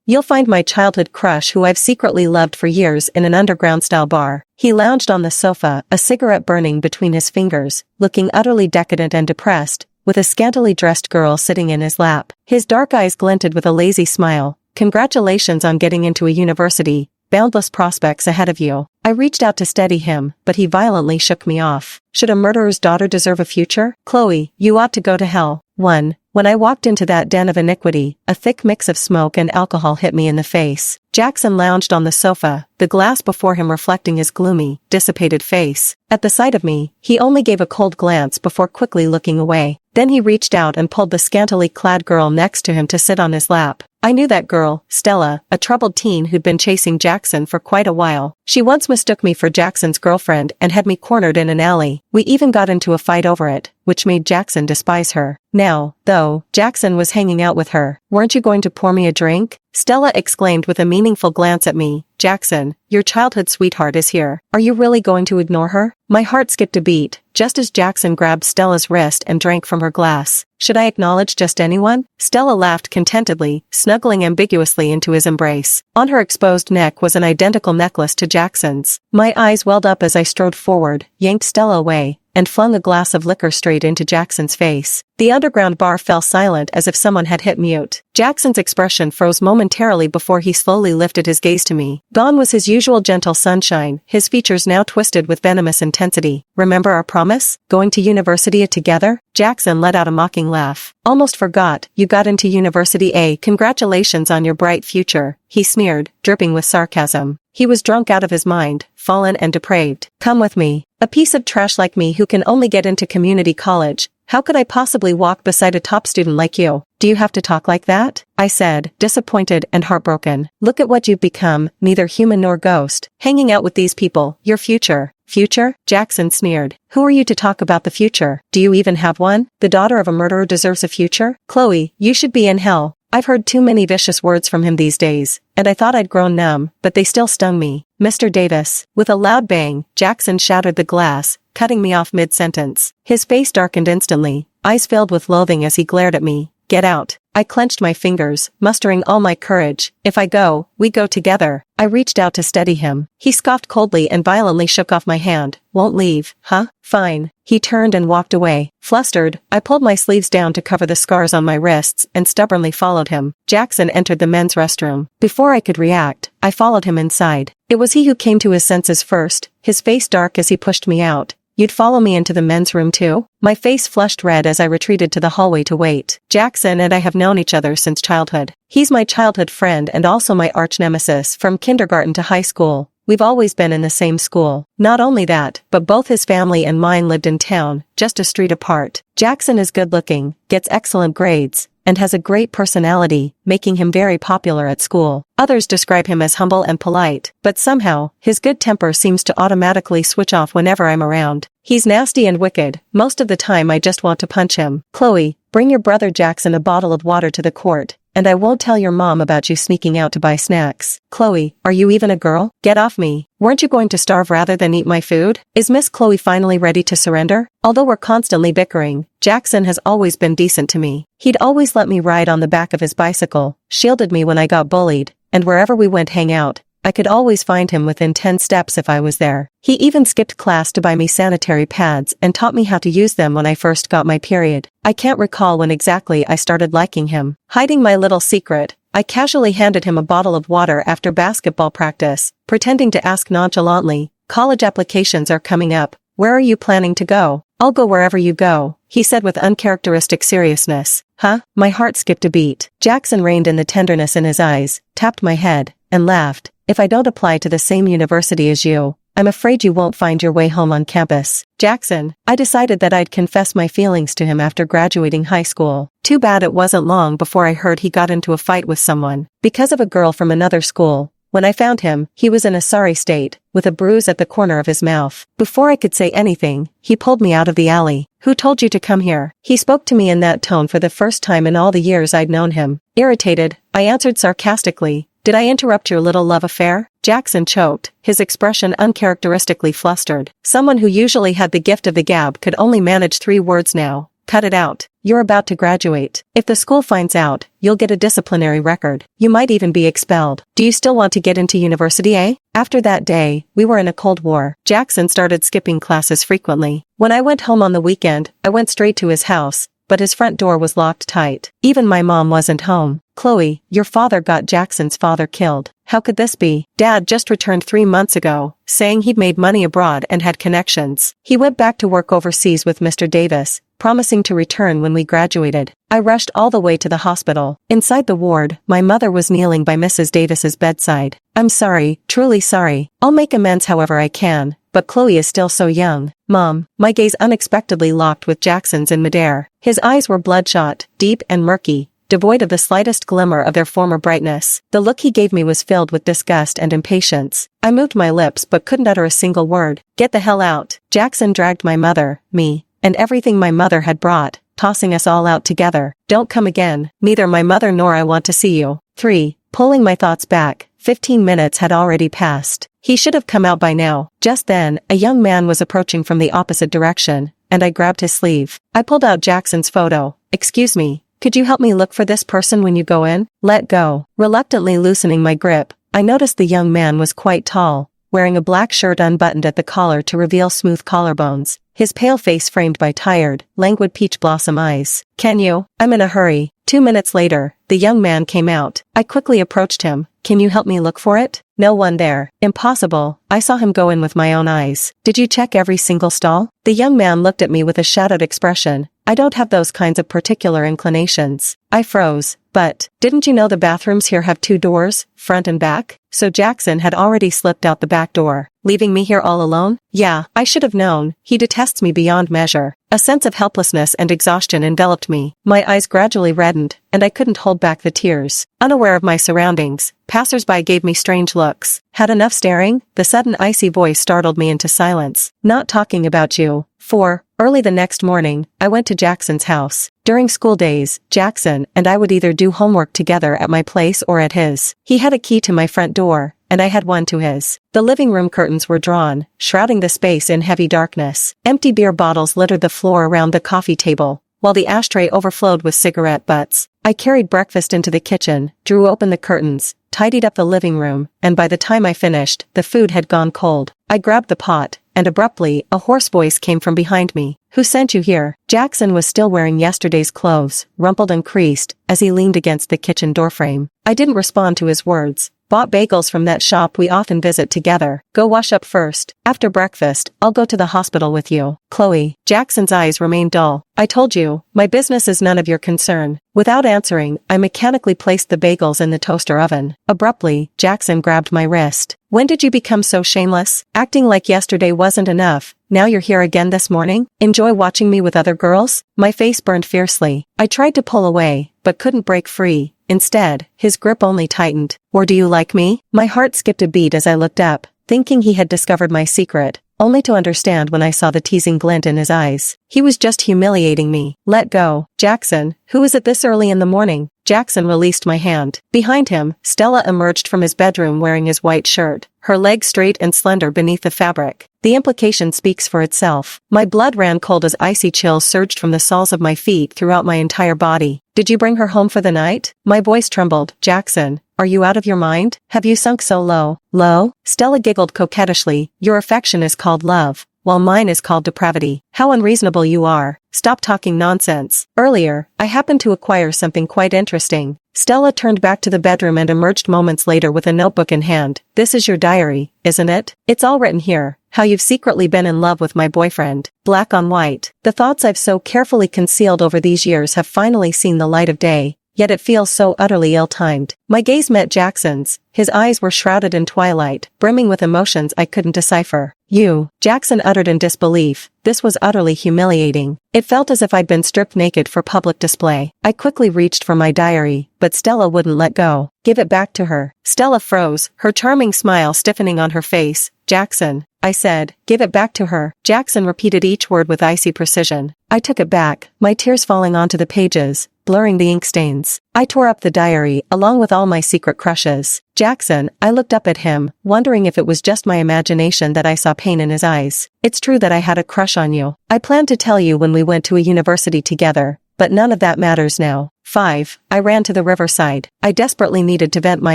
You'll find my childhood crush who I've secretly loved for years in an underground-style bar." He lounged on the sofa, a cigarette burning between his fingers, looking utterly decadent and depressed, with a scantily dressed girl sitting in his lap. His dark eyes glinted with a lazy smile. "Congratulations on getting into a university. Boundless prospects ahead of you." I reached out to steady him, but he violently shook me off. "Should a murderer's daughter deserve a future? Chloe, you ought to go to hell." When I walked into that den of iniquity, a thick mix of smoke and alcohol hit me in the face. Jackson lounged on the sofa, the glass before him reflecting his gloomy, dissipated face. At the sight of me, he only gave a cold glance before quickly looking away. Then he reached out and pulled the scantily clad girl next to him to sit on his lap. I knew that girl, Stella, a troubled teen who'd been chasing Jackson for quite a while. She once mistook me for Jackson's girlfriend and had me cornered in an alley. We even got into a fight over it, which made Jackson despise her. Now, though, Jackson was hanging out with her. "Weren't you going to pour me a drink?" Stella exclaimed with a meaningful glance at me. "Jackson, your childhood sweetheart is here. Are you really going to ignore her?" My heart skipped a beat, just as Jackson grabbed Stella's wrist and drank from her glass. "Should I acknowledge just anyone?" Stella laughed contentedly, snuggling ambiguously into his embrace. On her exposed neck was an identical necklace to Jackson's. My eyes welled up as I strode forward, yanked Stella away, and flung a glass of liquor straight into Jackson's face. The underground bar fell silent as if someone had hit mute. Jackson's expression froze momentarily before he slowly lifted his gaze to me. Gone was his usual gentle sunshine, his features now twisted with venomous intensity. "Remember our promise? Going to university together?" Jackson let out a mocking laugh. "Almost forgot, you got into university, eh? Congratulations on your bright future," he sneered, dripping with sarcasm. He was drunk out of his mind, fallen and depraved. "Come with me. A piece of trash like me who can only get into community college. How could I possibly walk beside a top student like you? Do you have to talk like that?" I said, disappointed and heartbroken. "Look at what you've become, neither human nor ghost. Hanging out with these people, your future." "Future?" Jackson sneered. "Who are you to talk about the future? Do you even have one? The daughter of a murderer deserves a future? Chloe, you should be in hell." I've heard too many vicious words from him these days, and I thought I'd grown numb, but they still stung me. "Mr. Davis." With a loud bang, Jackson shattered the glass, cutting me off mid-sentence. His face darkened instantly, eyes filled with loathing as he glared at me. "Get out." I clenched my fingers, mustering all my courage. "If I go, we go together." I reached out to steady him. He scoffed coldly and violently shook off my hand. "Won't leave, huh? Fine." He turned and walked away. Flustered, I pulled my sleeves down to cover the scars on my wrists and stubbornly followed him. Jackson entered the men's restroom. Before I could react, I followed him inside. It was he who came to his senses first, his face dark as he pushed me out. "You'd follow me into the men's room too?" My face flushed red as I retreated to the hallway to wait. Jackson and I have known each other since childhood. He's my childhood friend and also my arch-nemesis from kindergarten to high school. We've always been in the same school. Not only that, but both his family and mine lived in town, just a street apart. Jackson is good-looking, gets excellent grades, and has a great personality, making him very popular at school. Others describe him as humble and polite, but somehow, his good temper seems to automatically switch off whenever I'm around. He's nasty and wicked. Most of the time I just want to punch him. "Chloe, bring your brother Jackson a bottle of water to the court, and I won't tell your mom about you sneaking out to buy snacks." "Chloe, are you even a girl? Get off me. Weren't you going to starve rather than eat my food?" Is Miss Chloe finally ready to surrender? Although we're constantly bickering, Jackson has always been decent to me. He'd always let me ride on the back of his bicycle, shielded me when I got bullied, and wherever we went hang out, I could always find him within 10 steps if I was there. He even skipped class to buy me sanitary pads and taught me how to use them when I first got my period. I can't recall when exactly I started liking him. Hiding my little secret, I casually handed him a bottle of water after basketball practice, pretending to ask nonchalantly, "College applications are coming up. Where are you planning to go?" "I'll go wherever you go," he said with uncharacteristic seriousness. "Huh?" My heart skipped a beat. Jackson reined in the tenderness in his eyes, tapped my head, and laughed. "If I don't apply to the same university as you, I'm afraid you won't find your way home on campus." Jackson, I decided that I'd confess my feelings to him after graduating high school. Too bad it wasn't long before I heard he got into a fight with someone, because of a girl from another school. When I found him, he was in a sorry state, with a bruise at the corner of his mouth. Before I could say anything, he pulled me out of the alley. "Who told you to come here?" He spoke to me in that tone for the first time in all the years I'd known him. Irritated, I answered sarcastically, "Did I interrupt your little love affair?" Jackson choked, his expression uncharacteristically flustered. Someone who usually had the gift of the gab could only manage 3 words now. Cut it out. You're about to graduate. If the school finds out, you'll get a disciplinary record. You might even be expelled. Do you still want to get into university, eh? After that day, we were in a Cold War. Jackson started skipping classes frequently. When I went home on the weekend, I went straight to his house, but his front door was locked tight. Even my mom wasn't home. Chloe, your father got Jackson's father killed. How could this be? Dad just returned 3 months ago, saying he'd made money abroad and had connections. He went back to work overseas with Mr. Davis, promising to return when we graduated. I rushed all the way to the hospital. Inside the ward, my mother was kneeling by Mrs. Davis's bedside. I'm sorry, truly sorry. I'll make amends however I can, but Chloe is still so young. Mom, my gaze unexpectedly locked with Jackson's in midair. His eyes were bloodshot, deep and murky, devoid of the slightest glimmer of their former brightness. The look he gave me was filled with disgust and impatience. I moved my lips but couldn't utter a single word. Get the hell out. Jackson dragged my mother, me, and everything my mother had brought, tossing us all out together. Don't come again. Neither my mother nor I want to see you. 3. Pulling my thoughts back, 15 minutes had already passed. He should have come out by now. Just then, a young man was approaching from the opposite direction, and I grabbed his sleeve. I pulled out Jackson's photo. Excuse me, could you help me look for this person when you go in? Let go. Reluctantly loosening my grip, I noticed the young man was quite tall, wearing a black shirt unbuttoned at the collar to reveal smooth collarbones, his pale face framed by tired, languid peach blossom eyes. Can you? I'm in a hurry. 2 minutes later, the young man came out. I quickly approached him. Can you help me look for it? No one there. Impossible. I saw him go in with my own eyes. Did you check every single stall? The young man looked at me with a shadowed expression. I don't have those kinds of particular inclinations. I froze. But, didn't you know the bathrooms here have 2 doors, front and back? So Jackson had already slipped out the back door, leaving me here all alone? Yeah, I should have known. He detests me beyond measure. A sense of helplessness and exhaustion enveloped me. My eyes gradually reddened, and I couldn't hold back the tears. Unaware of my surroundings, passers-by gave me strange looks. Had enough staring? The sudden icy voice startled me into silence. Not talking about you. 4. Early the next morning, I went to Jackson's house. During school days, Jackson and I would either do homework together at my place or at his. He had a key to my front door, and I had one to his. The living room curtains were drawn, shrouding the space in heavy darkness. Empty beer bottles littered the floor around the coffee table, while the ashtray overflowed with cigarette butts. I carried breakfast into the kitchen, drew open the curtains, tidied up the living room, and by the time I finished, the food had gone cold. I grabbed the pot, and abruptly, a hoarse voice came from behind me. Who sent you here? Jackson was still wearing yesterday's clothes, rumpled and creased, as he leaned against the kitchen doorframe. I didn't respond to his words. Bought bagels from that shop we often visit together. Go wash up first. After breakfast, I'll go to the hospital with you. Chloe. Jackson's eyes remained dull. I told you, my business is none of your concern. Without answering, I mechanically placed the bagels in the toaster oven. Abruptly, Jackson grabbed my wrist. When did you become so shameless? Acting like yesterday wasn't enough. Now you're here again this morning? Enjoy watching me with other girls? My face burned fiercely. I tried to pull away, but couldn't break free. Instead, his grip only tightened. Or do you like me? My heart skipped a beat as I looked up, thinking he had discovered my secret, only to understand when I saw the teasing glint in his eyes. He was just humiliating me. Let go. Jackson, who is it this early in the morning? Jackson released my hand. Behind him, Stella emerged from his bedroom wearing his white shirt, her legs straight and slender beneath the fabric. The implication speaks for itself. My blood ran cold as icy chills surged from the soles of my feet throughout my entire body. Did you bring her home for the night? My voice trembled. Jackson, are you out of your mind? Have you sunk so low? Low? Stella giggled coquettishly. Your affection is called love, while mine is called depravity. How unreasonable you are. Stop talking nonsense. Earlier, I happened to acquire something quite interesting. Stella turned back to the bedroom and emerged moments later with a notebook in hand. This is your diary, isn't it? It's all written here. How you've secretly been in love with my boyfriend. Black on white. The thoughts I've so carefully concealed over these years have finally seen the light of day. Yet it feels so utterly ill-timed. My gaze met Jackson's. His eyes were shrouded in twilight, brimming with emotions I couldn't decipher. You, Jackson uttered in disbelief. This was utterly humiliating. It felt as if I'd been stripped naked for public display. I quickly reached for my diary, but Stella wouldn't let go. Give it back to her. Stella froze, her charming smile stiffening on her face. Jackson, I said. Give it back to her. Jackson repeated each word with icy precision. I took it back, my tears falling onto the pages, blurring the ink stains. I tore up the diary, along with all my secret crushes. Jackson, I looked up at him, wondering if it was just my imagination that I saw pain in his eyes. It's true that I had a crush on you. I planned to tell you when we went to a university together, but none of that matters now. 5. I ran to the riverside. I desperately needed to vent my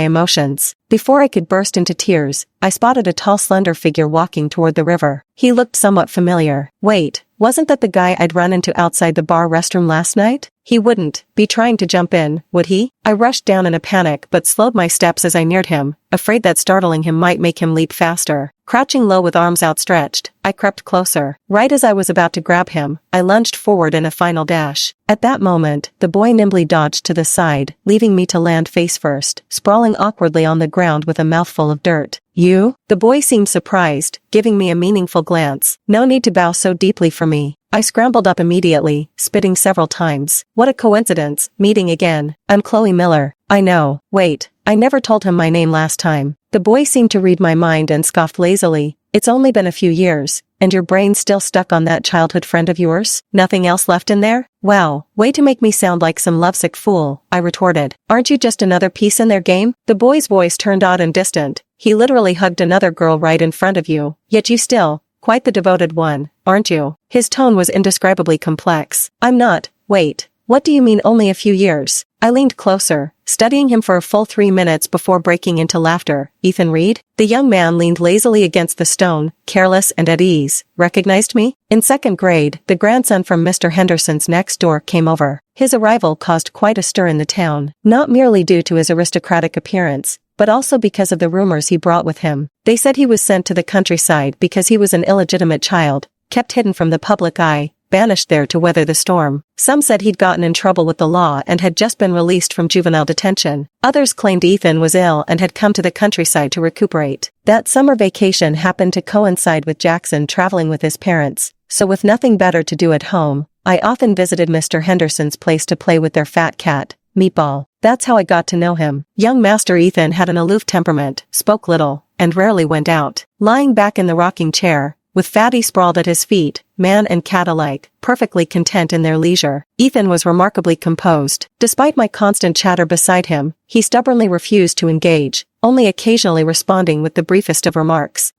emotions. Before I could burst into tears, I spotted a tall slender figure walking toward the river. He looked somewhat familiar. Wait, wasn't that the guy I'd run into outside the bar restroom last night? He wouldn't be trying to jump in, would he? I rushed down in a panic but slowed my steps as I neared him, afraid that startling him might make him leap faster. Crouching low with arms outstretched, I crept closer. Right as I was about to grab him, I lunged forward in a final dash. At that moment, the boy nimbly dodged to the side, leaving me to land face first, sprawling awkwardly on the ground with a mouthful of dirt. You? The boy seemed surprised, giving me a meaningful glance. No need to bow so deeply for me. I scrambled up immediately, spitting several times. What a coincidence, meeting again. I'm Chloe Miller. I know. Wait, I never told him my name last time. The boy seemed to read my mind and scoffed lazily. It's only been a few years, and your brain's still stuck on that childhood friend of yours? Nothing else left in there? Wow, way to make me sound like some lovesick fool, I retorted. Aren't you just another piece in their game? The boy's voice turned odd and distant. He literally hugged another girl right in front of you, yet you still, quite the devoted one, aren't you? His tone was indescribably complex. I'm not. Wait, what do you mean only a few years? I leaned closer, studying him for a full 3 minutes before breaking into laughter. Ethan Reed? The young man leaned lazily against the stone, careless and at ease. Recognized me? In 2nd grade, the grandson from Mr. Henderson's next door came over. His arrival caused quite a stir in the town, not merely due to his aristocratic appearance, but also because of the rumors he brought with him. They said he was sent to the countryside because he was an illegitimate child, kept hidden from the public eye, banished there to weather the storm. Some said he'd gotten in trouble with the law and had just been released from juvenile detention. Others claimed Ethan was ill and had come to the countryside to recuperate. That summer vacation happened to coincide with Jackson traveling with his parents, so with nothing better to do at home, I often visited Mr. Henderson's place to play with their fat cat, Meatball. That's how I got to know him. Young Master Ethan had an aloof temperament, spoke little, and rarely went out. Lying back in the rocking chair, with Fatty sprawled at his feet, man and cat alike, perfectly content in their leisure, Ethan was remarkably composed. Despite my constant chatter beside him, he stubbornly refused to engage, only occasionally responding with the briefest of remarks.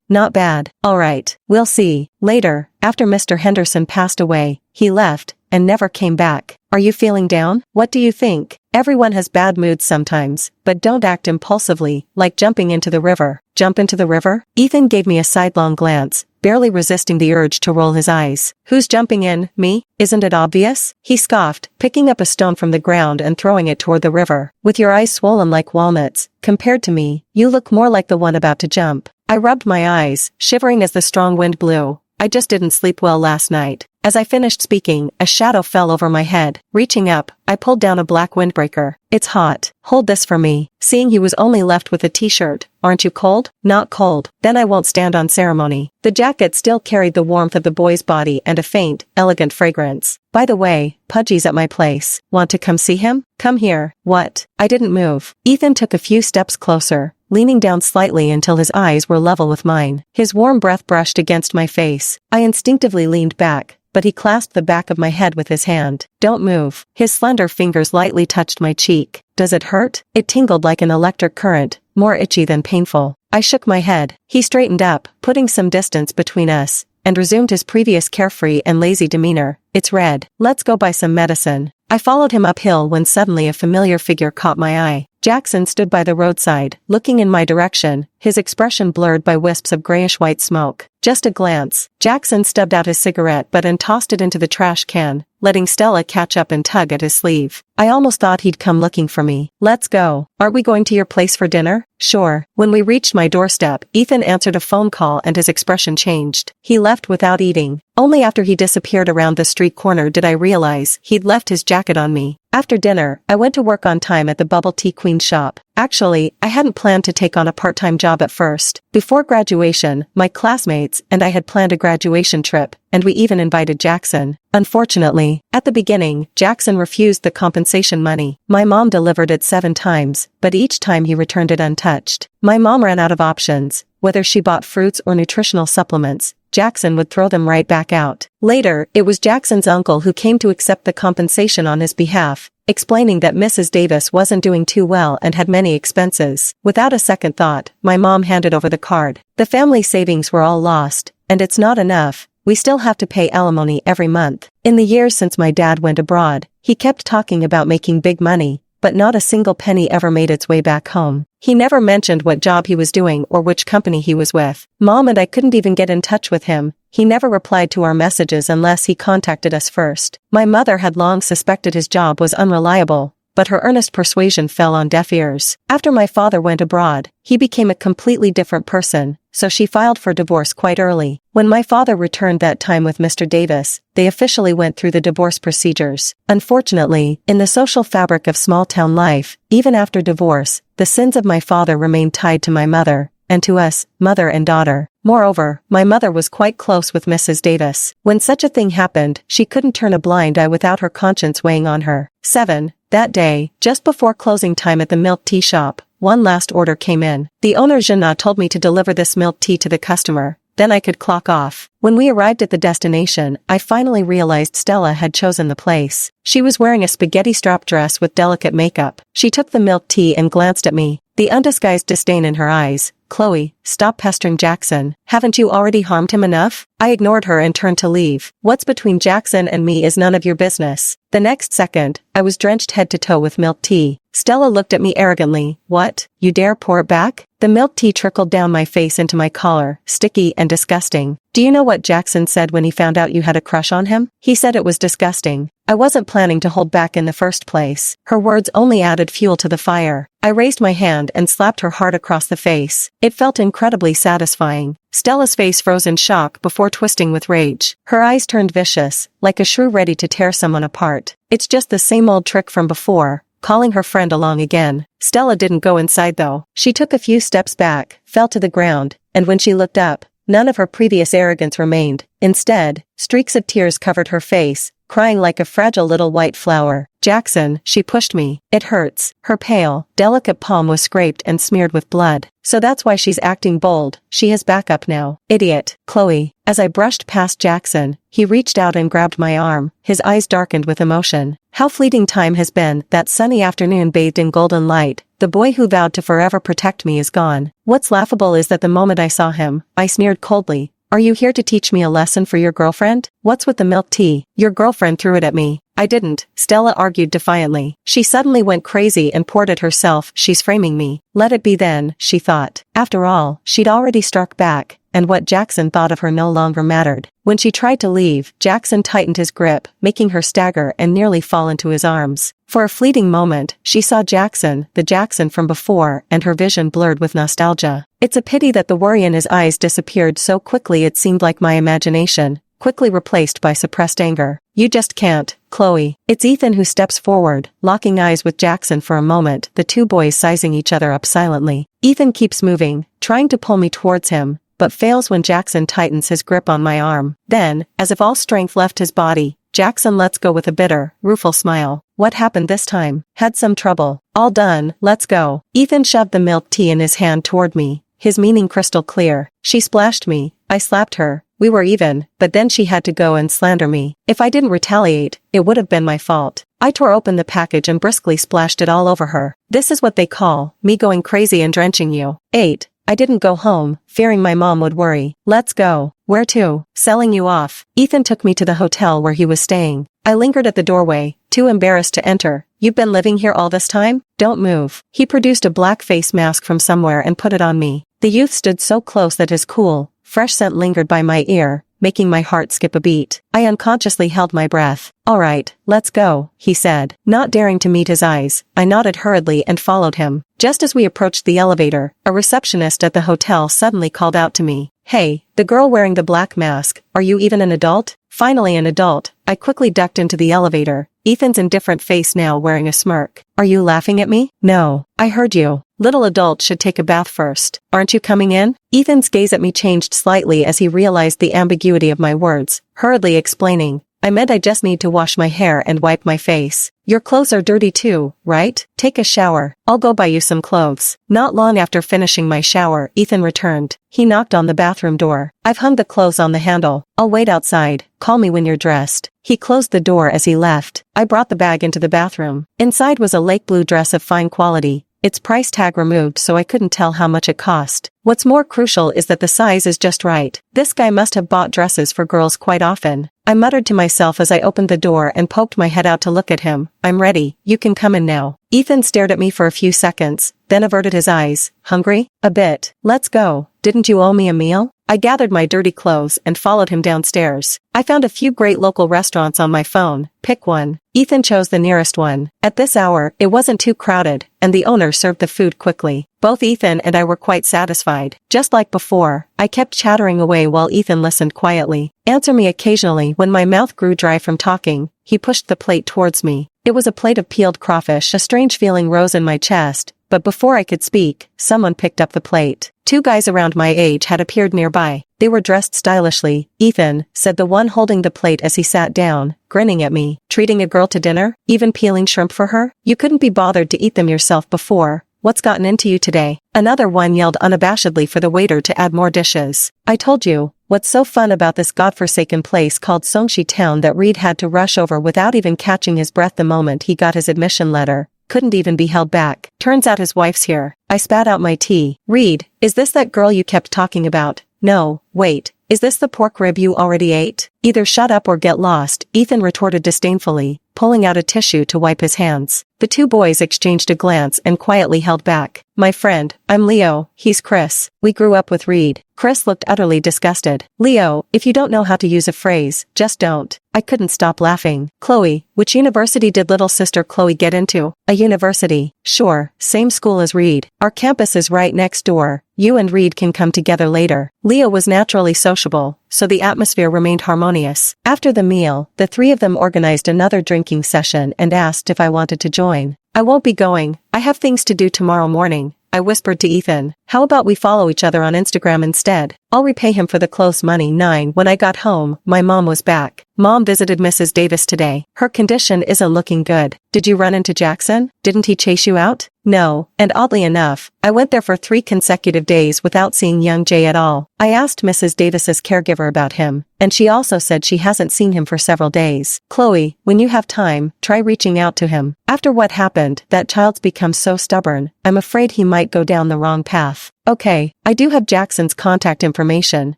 Not bad. All right, we'll see. Later, after Mr. Henderson passed away, he left, and never came back. Are you feeling down? What do you think? Everyone has bad moods sometimes, but don't act impulsively, like jumping into the river. Jump into the river? Ethan gave me a sidelong glance, barely resisting the urge to roll his eyes. Who's jumping in, me? Isn't it obvious? He scoffed, picking up a stone from the ground and throwing it toward the river. With your eyes swollen like walnuts, compared to me, you look more like the one about to jump. I rubbed my eyes, shivering as the strong wind blew. I just didn't sleep well last night. As I finished speaking, a shadow fell over my head. Reaching up, I pulled down a black windbreaker. It's hot. Hold this for me. Seeing he was only left with a t-shirt. Aren't you cold? Not cold. Then I won't stand on ceremony. The jacket still carried the warmth of the boy's body and a faint, elegant fragrance. By the way, Pudgy's at my place. Want to come see him? Come here. What? I didn't move. Ethan took a few steps closer, leaning down slightly until his eyes were level with mine. His warm breath brushed against my face. I instinctively leaned back, but he clasped the back of my head with his hand. Don't move. His slender fingers lightly touched my cheek. Does it hurt? It tingled like an electric current, more itchy than painful. I shook my head. He straightened up, putting some distance between us, and resumed his previous carefree and lazy demeanor. It's red. Let's go buy some medicine. I followed him uphill when suddenly a familiar figure caught my eye. Jackson stood by the roadside, looking in my direction, his expression blurred by wisps of grayish-white smoke. Just a glance. Jackson stubbed out his cigarette butt and tossed it into the trash can, letting Stella catch up and tug at his sleeve. I almost thought he'd come looking for me. Let's go. Aren't we going to your place for dinner? Sure. When we reached my doorstep, Ethan answered a phone call and his expression changed. He left without eating. Only after he disappeared around the street corner did I realize he'd left his jacket on me. After dinner, I went to work on time at the Bubble Tea Queen shop. Actually, I hadn't planned to take on a part-time job at first. Before graduation, my classmates and I had planned a graduation trip, and we even invited Jackson. Unfortunately, at the beginning, Jackson refused the compensation money. My mom delivered it 7 times, but each time he returned it untouched. My mom ran out of options. Whether she bought fruits or nutritional supplements, Jackson would throw them right back out. Later, it was Jackson's uncle who came to accept the compensation on his behalf, explaining that Mrs. Davis wasn't doing too well and had many expenses. Without a second thought, my mom handed over the card. The family savings were all lost, and it's not enough. We still have to pay alimony every month. In the years since my dad went abroad, he kept talking about making big money, but not a single penny ever made its way back home. He never mentioned what job he was doing or which company he was with. Mom and I couldn't even get in touch with him. He never replied to our messages unless he contacted us first. My mother had long suspected his job was unreliable, but her earnest persuasion fell on deaf ears. After my father went abroad, he became a completely different person, so she filed for divorce quite early. When my father returned that time with Mr. Davis, they officially went through the divorce procedures. Unfortunately, in the social fabric of small-town life, even after divorce, the sins of my father remained tied to my mother, and to us, mother and daughter. Moreover, my mother was quite close with Mrs. Davis. When such a thing happened, she couldn't turn a blind eye without her conscience weighing on her. 7. That day, just before closing time at the milk tea shop, one last order came in. The owner Jana told me to deliver this milk tea to the customer, then I could clock off. When we arrived at the destination, I finally realized Stella had chosen the place. She was wearing a spaghetti strap dress with delicate makeup. She took the milk tea and glanced at me, the undisguised disdain in her eyes. Chloe, stop pestering Jackson. Haven't you already harmed him enough? I ignored her and turned to leave. What's between Jackson and me is none of your business. The next second, I was drenched head to toe with milk tea. Stella looked at me arrogantly. What? You dare pour it back? The milk tea trickled down my face into my collar, sticky and disgusting. Do you know what Jackson said when he found out you had a crush on him? He said it was disgusting. I wasn't planning to hold back in the first place. Her words only added fuel to the fire. I raised my hand and slapped her hard across the face. It felt incredibly satisfying. Stella's face froze in shock before twisting with rage. Her eyes turned vicious, like a shrew ready to tear someone apart. It's just the same old trick from before, calling her friend along again. Stella didn't go inside though. She took a few steps back, fell to the ground, and when she looked up, none of her previous arrogance remained. Instead, streaks of tears covered her face, crying like a fragile little white flower. Jackson, she pushed me. It hurts. Her pale, delicate palm was scraped and smeared with blood. So that's why she's acting bold. She has backup now. Idiot. Chloe. As I brushed past Jackson, he reached out and grabbed my arm. His eyes darkened with emotion. How fleeting time has been. That sunny afternoon bathed in golden light. The boy who vowed to forever protect me is gone. What's laughable is that the moment I saw him, I sneered coldly. Are you here to teach me a lesson for your girlfriend? What's with the milk tea? Your girlfriend threw it at me. I didn't, Stella argued defiantly. She suddenly went crazy and poured it herself. She's framing me. Let it be then, she thought. After all, she'd already struck back, and what Jackson thought of her no longer mattered. When she tried to leave, Jackson tightened his grip, making her stagger and nearly fall into his arms. For a fleeting moment, she saw Jackson, the Jackson from before, and her vision blurred with nostalgia. It's a pity that the worry in his eyes disappeared so quickly it seemed like my imagination, quickly replaced by suppressed anger. You just can't, Chloe. It's Ethan who steps forward, locking eyes with Jackson for a moment, the two boys sizing each other up silently. Ethan keeps moving, trying to pull me towards him, but fails when Jackson tightens his grip on my arm. Then, as if all strength left his body, Jackson lets go with a bitter, rueful smile. What happened this time? Had some trouble. All done, let's go. Ethan shoved the milk tea in his hand toward me, his meaning crystal clear. She splashed me. I slapped her. We were even, but then she had to go and slander me. If I didn't retaliate, it would have been my fault. I tore open the package and briskly splashed it all over her. This is what they call me going crazy and drenching you. 8. I didn't go home, fearing my mom would worry. Let's go. Where to? Selling you off. Ethan took me to the hotel where he was staying. I lingered at the doorway, too embarrassed to enter. You've been living here all this time? Don't move. He produced a black face mask from somewhere and put it on me. The youth stood so close that his cool, fresh scent lingered by my ear, making my heart skip a beat. I unconsciously held my breath. All right, let's go, he said. Not daring to meet his eyes, I nodded hurriedly and followed him. Just as we approached the elevator, a receptionist at the hotel suddenly called out to me. Hey, the girl wearing the black mask, are you even an adult? Finally an adult. I quickly ducked into the elevator, Ethan's indifferent face now wearing a smirk. Are you laughing at me? No. I heard you. Little adults should take a bath first. Aren't you coming in? Ethan's gaze at me changed slightly as he realized the ambiguity of my words, hurriedly explaining. I meant I just need to wash my hair and wipe my face. Your clothes are dirty too, right? Take a shower. I'll go buy you some clothes. Not long after finishing my shower, Ethan returned. He knocked on the bathroom door. I've hung the clothes on the handle. I'll wait outside. Call me when you're dressed. He closed the door as he left. I brought the bag into the bathroom. Inside was a lake blue dress of fine quality. Its price tag removed so I couldn't tell how much it cost. What's more crucial is that the size is just right. This guy must have bought dresses for girls quite often. I muttered to myself as I opened the door and poked my head out to look at him. I'm ready. You can come in now. Ethan stared at me for a few seconds, then averted his eyes. Hungry? A bit. Let's go. Didn't you owe me a meal? I gathered my dirty clothes and followed him downstairs. I found a few great local restaurants on my phone. Pick one. Ethan chose the nearest one. At this hour, it wasn't too crowded, and the owner served the food quickly. Both Ethan and I were quite satisfied. Just like before, I kept chattering away while Ethan listened quietly. Answer me occasionally when my mouth grew dry from talking. He pushed the plate towards me. It was a plate of peeled crawfish. A strange feeling rose in my chest, but before I could speak, someone picked up the plate. Two guys around my age had appeared nearby. They were dressed stylishly. Ethan, said the one holding the plate as he sat down, grinning at me. Treating a girl to dinner? Even peeling shrimp for her? You couldn't be bothered to eat them yourself before. What's gotten into you today? Another one yelled unabashedly for the waiter to add more dishes. I told you. What's so fun about this godforsaken place called Songshi Town that Reed had to rush over without even catching his breath the moment he got his admission letter? Couldn't even be held back. Turns out his wife's here. I spat out my tea. Reed, is this that girl you kept talking about? No, wait. Is this the pork rib you already ate? Either shut up or get lost, Ethan retorted disdainfully, pulling out a tissue to wipe his hands. The two boys exchanged a glance and quietly held back. My friend, I'm Leo, he's Chris. We grew up with Reed. Chris looked utterly disgusted. Leo, if you don't know how to use a phrase, just don't. I couldn't stop laughing. Chloe, which university did little sister Chloe get into? A university. Sure, same school as Reed. Our campus is right next door. You and Reed can come together later. Leo was naturally sociable, so the atmosphere remained harmonious. After the meal, the three of them organized another drinking session and asked if I wanted to join. I won't be going. I have things to do tomorrow morning, I whispered to Ethan. How about we follow each other on Instagram instead? I'll repay him for the close money. 9. When I got home, my mom was back. Mom visited Mrs. Davis today. Her condition isn't looking good. Did you run into Jackson? Didn't he chase you out? No, and oddly enough, I went there for 3 consecutive days without seeing young Jay at all. I asked Mrs. Davis's caregiver about him, and she also said she hasn't seen him for several days. Chloe, when you have time, try reaching out to him. After what happened, that child's become so stubborn, I'm afraid he might go down the wrong path. Okay, I do have Jackson's contact information,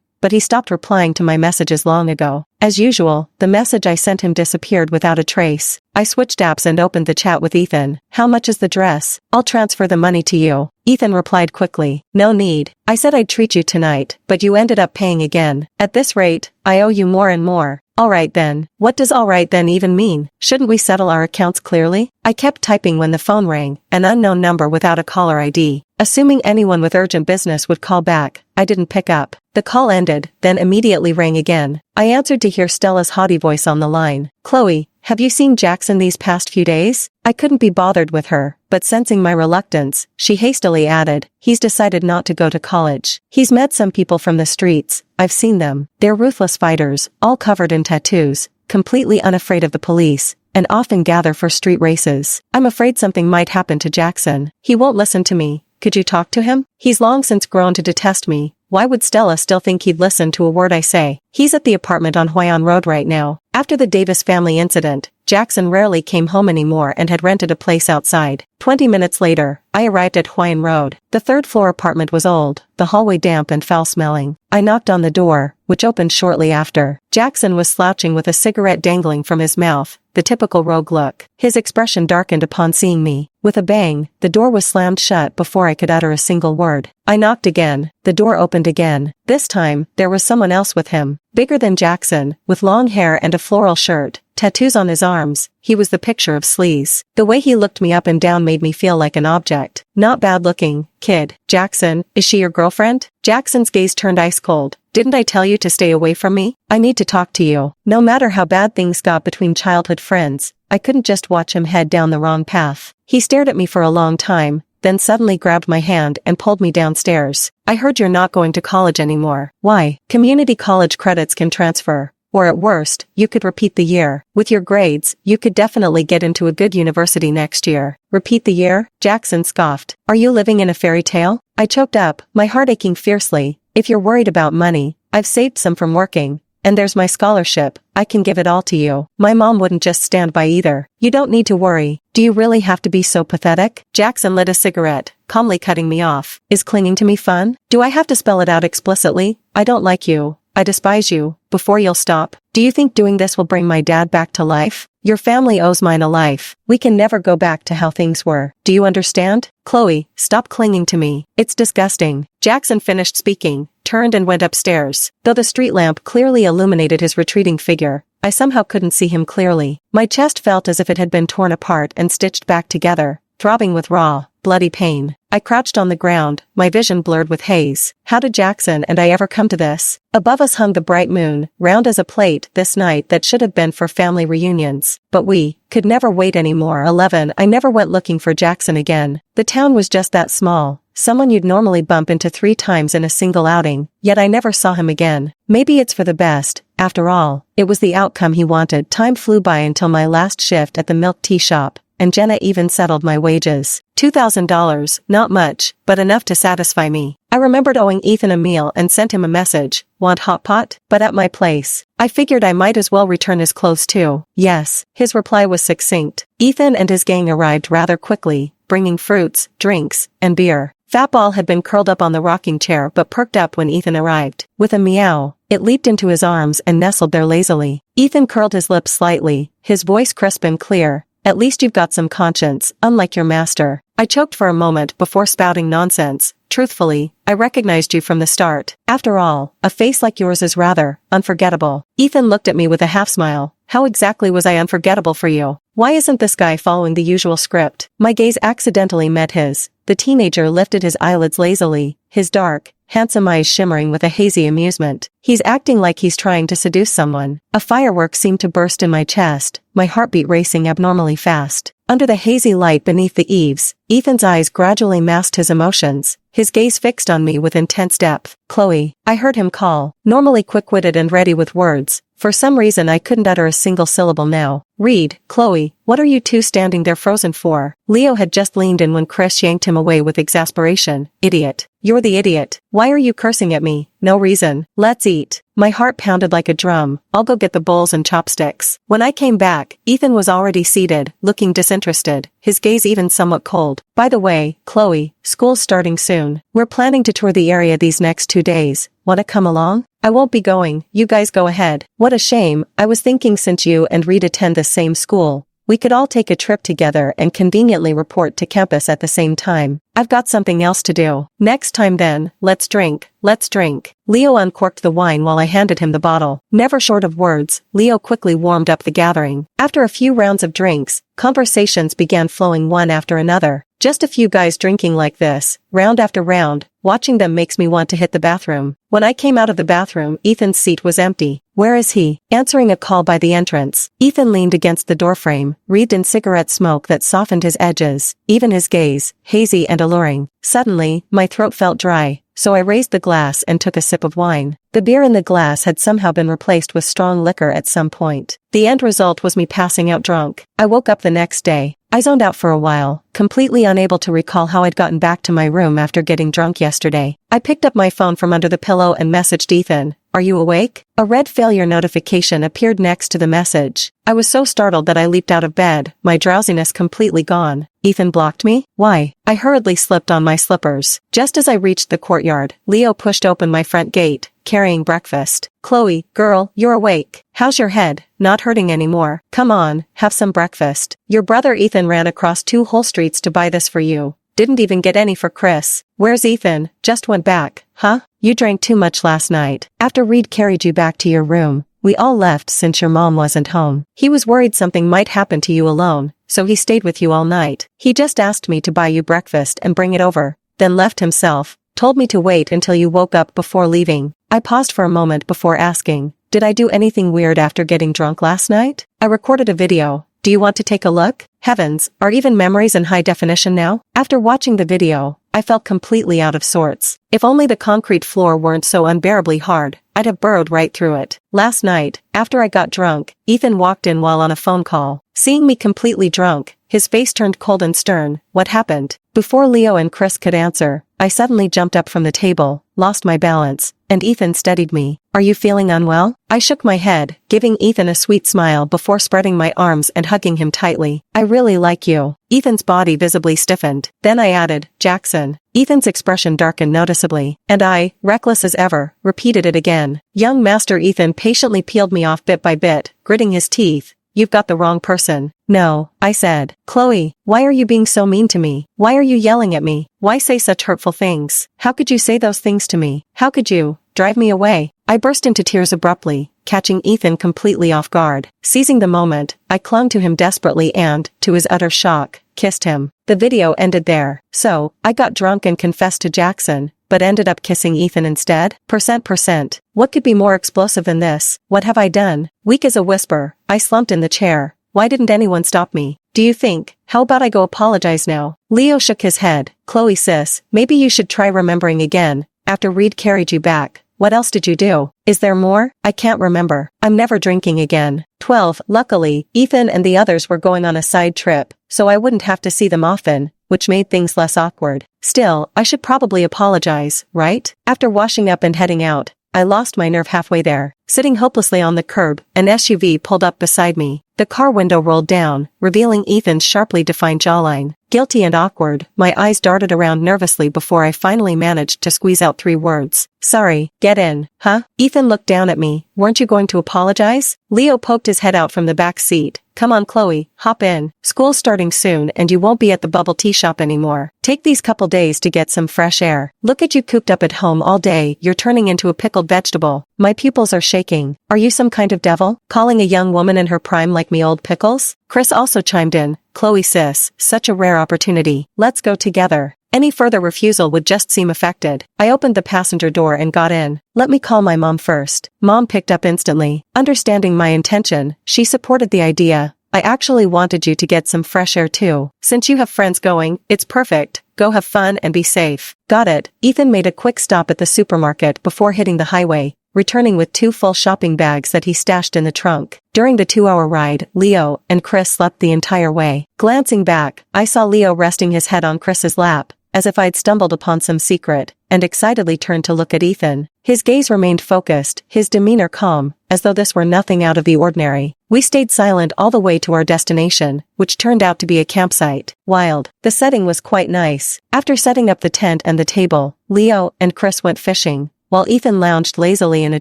but he stopped replying to my messages long ago. As usual, the message I sent him disappeared without a trace. I switched apps and opened the chat with Ethan. How much is the dress? I'll transfer the money to you. Ethan replied quickly. No need. I said I'd treat you tonight, but you ended up paying again. At this rate, I owe you more and more. Alright then. What does alright then even mean? Shouldn't we settle our accounts clearly? I kept typing when the phone rang, an unknown number without a caller ID. Assuming anyone with urgent business would call back, I didn't pick up. The call ended, then immediately rang again. I answered to hear Stella's haughty voice on the line. Chloe, have you seen Jackson these past few days? I couldn't be bothered with her, but sensing my reluctance, she hastily added, he's decided not to go to college. He's met some people from the streets. I've seen them. They're ruthless fighters, all covered in tattoos, completely unafraid of the police, and often gather for street races. I'm afraid something might happen to Jackson. He won't listen to me. Could you talk to him? He's long since grown to detest me. Why would Stella still think he'd listen to a word I say? He's at the apartment on Huayan Road right now. After the Davis family incident, Jackson rarely came home anymore and had rented a place outside. 20 minutes later, I arrived at Huayan Road. The third-floor apartment was old, the hallway damp and foul-smelling. I knocked on the door, which opened shortly after. Jackson was slouching with a cigarette dangling from his mouth, the typical rogue look. His expression darkened upon seeing me. With a bang, the door was slammed shut before I could utter a single word. I knocked again. The door opened again. This time, there was someone else with him. Bigger than Jackson, with long hair and a floral shirt, tattoos on his arms, he was the picture of sleaze. The way he looked me up and down made me feel like an object. Not bad looking, kid. Jackson, is she your girlfriend? Jackson's gaze turned ice cold. Didn't I tell you to stay away from me? I need to talk to you. No matter how bad things got between childhood friends, I couldn't just watch him head down the wrong path. He stared at me for a long time, then suddenly grabbed my hand and pulled me downstairs. I heard you're not going to college anymore. Why? Community college credits can transfer. Or at worst, you could repeat the year. With your grades, you could definitely get into a good university next year. Repeat the year? Jackson scoffed. Are you living in a fairy tale? I choked up, my heart aching fiercely. If you're worried about money, I've saved some from working. And there's my scholarship, I can give it all to you. My mom wouldn't just stand by either. You don't need to worry. Do you really have to be so pathetic? Jackson lit a cigarette, calmly cutting me off. Is clinging to me fun? Do I have to spell it out explicitly? I don't like you. I despise you. Before you'll stop, do you think doing this will bring my dad back to life? Your family owes mine a life. We can never go back to how things were. Do you understand? Chloe, stop clinging to me. It's disgusting. Jackson finished speaking, turned and went upstairs. Though the street lamp clearly illuminated his retreating figure, I somehow couldn't see him clearly. My chest felt as if it had been torn apart and stitched back together, throbbing with raw, bloody pain. I crouched on the ground, my vision blurred with haze. How did Jackson and I ever come to this? Above us hung the bright moon, round as a plate, this night that should have been for family reunions. But we could never wait anymore. 11. I never went looking for Jackson again. The town was just that small. Someone you'd normally bump into 3 times in a single outing, yet I never saw him again. Maybe it's for the best. After all, it was the outcome he wanted. Time flew by until my last shift at the milk tea shop, and Jenna even settled my wages. $2,000, not much, but enough to satisfy me. I remembered owing Ethan a meal and sent him a message, want hot pot? But at my place. I figured I might as well return his clothes too. Yes, his reply was succinct. Ethan and his gang arrived rather quickly, bringing fruits, drinks, and beer. Fatball had been curled up on the rocking chair but perked up when Ethan arrived. With a meow, it leaped into his arms and nestled there lazily. Ethan curled his lips slightly, his voice crisp and clear. At least you've got some conscience, unlike your master. I choked for a moment before spouting nonsense. Truthfully, I recognized you from the start. After all, a face like yours is rather unforgettable. Ethan looked at me with a half-smile. How exactly was I unforgettable for you? Why isn't this guy following the usual script? My gaze accidentally met his. The teenager lifted his eyelids lazily, his dark, handsome eyes shimmering with a hazy amusement. He's acting like he's trying to seduce someone. A firework seemed to burst in my chest, my heartbeat racing abnormally fast. Under the hazy light beneath the eaves, Ethan's eyes gradually masked his emotions, his gaze fixed on me with intense depth. Chloe, I heard him call. Normally quick-witted and ready with words, for some reason I couldn't utter a single syllable now. Reed, Chloe, what are you two standing there frozen for? Leo had just leaned in when Chris yanked him away with exasperation. Idiot. You're the idiot. Why are you cursing at me? No reason. Let's eat. My heart pounded like a drum. I'll go get the bowls and chopsticks. When I came back, Ethan was already seated, looking disinterested, his gaze even somewhat cold. By the way, Chloe, school's starting soon. We're planning to tour the area these next 2 days. Wanna come along? I won't be going, you guys go ahead. What a shame, I was thinking since you and Reed attend the same school, we could all take a trip together and conveniently report to campus at the same time. I've got something else to do. Next time then, let's drink. Let's drink. Leo uncorked the wine while I handed him the bottle. Never short of words, Leo quickly warmed up the gathering. After a few rounds of drinks, conversations began flowing one after another. Just a few guys drinking like this, round after round, watching them makes me want to hit the bathroom. When I came out of the bathroom, Ethan's seat was empty. Where is he? Answering a call by the entrance, Ethan leaned against the doorframe, wreathed in cigarette smoke that softened his edges, even his gaze, hazy and alluring. Suddenly, my throat felt dry, so I raised the glass and took a sip of wine. The beer in the glass had somehow been replaced with strong liquor at some point. The end result was me passing out drunk. I woke up the next day. I zoned out for a while, completely unable to recall how I'd gotten back to my room after getting drunk yesterday. I picked up my phone from under the pillow and messaged Ethan. Are you awake? A red failure notification appeared next to the message. I was so startled that I leaped out of bed, my drowsiness completely gone. Ethan blocked me? Why? I hurriedly slipped on my slippers. Just as I reached the courtyard, Leo pushed open my front gate, carrying breakfast. Chloe, girl, you're awake. How's your head? Not hurting anymore? Come on, have some breakfast. Your brother Ethan ran across 2 whole streets to buy this for you. Didn't even get any for Chris. Where's Ethan? Just went back. Huh? You drank too much last night. After Reed carried you back to your room, we all left since your mom wasn't home. He was worried something might happen to you alone, so he stayed with you all night. He just asked me to buy you breakfast and bring it over, then left himself, told me to wait until you woke up before leaving. I paused for a moment before asking, did I do anything weird after getting drunk last night? I recorded a video. Do you want to take a look? Heavens, are even memories in high definition now? After watching the video, I felt completely out of sorts. If only the concrete floor weren't so unbearably hard, I'd have burrowed right through it. Last night, after I got drunk, Ethan walked in while on a phone call. Seeing me completely drunk, his face turned cold and stern. What happened? Before Leo and Chris could answer, I suddenly jumped up from the table, lost my balance, and Ethan steadied me. Are you feeling unwell? I shook my head, giving Ethan a sweet smile before spreading my arms and hugging him tightly. I really like you. Ethan's body visibly stiffened. Then I added, Jackson. Ethan's expression darkened noticeably, and I, reckless as ever, repeated it again. Young Master Ethan patiently peeled me off bit by bit, gritting his teeth. You've got the wrong person. No, I said. Chloe, why are you being so mean to me? Why are you yelling at me? Why say such hurtful things? How could you say those things to me? How could you drive me away? I burst into tears abruptly, catching Ethan completely off guard. Seizing the moment, I clung to him desperately and, to his utter shock, kissed him. The video ended there. So, I got drunk and confessed to Jackson, but ended up kissing Ethan instead? Percent. What could be more explosive than this? What have I done? Weak as a whisper, I slumped in the chair. Why didn't anyone stop me? Do you think? How about I go apologize now? Leo shook his head. Chloe sis, maybe you should try remembering again. After Reed carried you back, what else did you do? Is there more? I can't remember. I'm never drinking again. 12. Luckily, Ethan and the others were going on a side trip, so I wouldn't have to see them often, which made things less awkward. Still, I should probably apologize, right? After washing up and heading out, I lost my nerve halfway there. Sitting hopelessly on the curb, an SUV pulled up beside me. The car window rolled down, revealing Ethan's sharply defined jawline. Guilty and awkward, my eyes darted around nervously before I finally managed to squeeze out 3 words. Sorry, get in, huh? Ethan looked down at me. Weren't you going to apologize? Leo poked his head out from the back seat. Come on Chloe, hop in. School's starting soon and you won't be at the bubble tea shop anymore. Take these couple days to get some fresh air. Look at you cooped up at home all day, you're turning into a pickled vegetable. My pupils are shaking. Are you some kind of devil? Calling a young woman in her prime like me old pickles? Chris also chimed in. Chloe sis, such a rare opportunity. Let's go together. Any further refusal would just seem affected. I opened the passenger door and got in. Let me call my mom first. Mom picked up instantly. Understanding my intention, she supported the idea. I actually wanted you to get some fresh air too. Since you have friends going, it's perfect. Go have fun and be safe. Got it. Ethan made a quick stop at the supermarket before hitting the highway, returning with 2 full shopping bags that he stashed in the trunk. During the 2-hour ride, Leo and Chris slept the entire way. Glancing back, I saw Leo resting his head on Chris's lap, as if I'd stumbled upon some secret, and excitedly turned to look at Ethan. His gaze remained focused, his demeanor calm, as though this were nothing out of the ordinary. We stayed silent all the way to our destination, which turned out to be a campsite. Wild. The setting was quite nice. After setting up the tent and the table, Leo and Chris went fishing, while Ethan lounged lazily in a